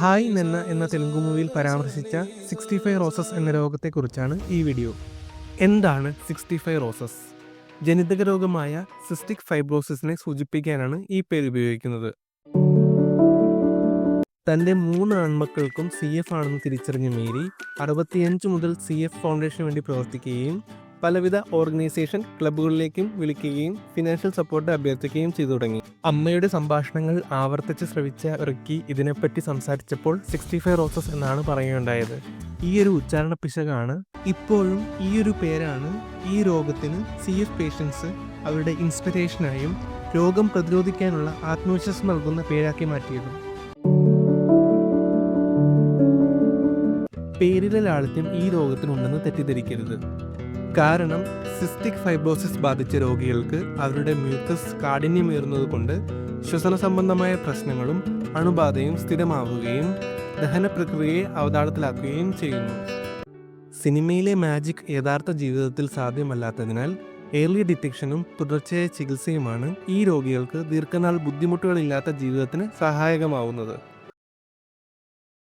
Hi നെന്ന എന്ന തെലുങ്ക് മൂവിയിൽ പരാമർശിച്ച 65 റോസസ് എന്ന രോഗത്തെക്കുറിച്ചാണ് ഈ വീഡിയോ. എന്താണ് 65 റോസസ്? ജനിതക രോഗമായ സിസ്റ്റിക് ഫൈബ്രോസിസിനെ സൂചിപ്പിക്കാനാണ് ഈ പേര് ഉപയോഗിക്കുന്നത്. തൻ്റെ 3 ആൺമക്കൾക്കും CF ആണെന്ന് തിരിച്ചറിഞ്ഞ മേരി 65 മുതൽ CF ഫൗണ്ടേഷന് വേണ്ടി പ്രവർത്തിക്കുകയും പലവിധ ഓർഗനൈസേഷൻ ക്ലബ്ബുകളിലേക്കും വിളിക്കുകയും ഫിനാൻഷ്യൽ സപ്പോർട്ട് അഭ്യർത്ഥിക്കുകയും ചെയ്തു തുടങ്ങി. അമ്മയുടെ സംഭാഷണങ്ങൾ ആവർത്തിച്ച് ശ്രവിച്ച റിക്കി ഇതിനെപ്പറ്റി സംസാരിച്ചപ്പോൾ 65 റോസസ് എന്നാണ് പറയുകയുണ്ടായത്. ഈ ഒരു ഉച്ചാരണ പിശകാണ് ഇപ്പോഴും ഈ ഒരു പേരാണ് ഈ രോഗത്തിന് CF പേഷ്യൻസ് അവരുടെ ഇൻസ്പിറേഷനായും രോഗം പ്രതിരോധിക്കാനുള്ള ആത്മവിശ്വാസം നൽകുന്ന പേരാക്കി മാറ്റിയത്. പേരിലെ ലാളിത്യം ഈ രോഗത്തിനുണ്ടെന്ന് തെറ്റിദ്ധരിക്കരുത്. കാരണം സിസ്റ്റിക് ഫൈബ്രോസിസ് ബാധിച്ച രോഗികൾക്ക് അവരുടെ മ്യൂക്കസ് കാഠിന്യമേറുന്നത് കൊണ്ട് ശ്വസന സംബന്ധമായ പ്രശ്നങ്ങളും അണുബാധയും സ്ഥിരമാവുകയും ദഹന പ്രക്രിയയെ അവതാളത്തിലാക്കുകയും ചെയ്യുന്നു. സിനിമയിലെ മാജിക് യഥാർത്ഥ ജീവിതത്തിൽ സാധ്യമല്ലാത്തതിനാൽ ഏർലി ഡിറ്റക്ഷനും തുടർച്ചയായ ചികിത്സയുമാണ് ഈ രോഗികൾക്ക് ദീർഘനാൾ ബുദ്ധിമുട്ടുകളില്ലാത്ത ജീവിതത്തിന് സഹായകമാവുന്നത്.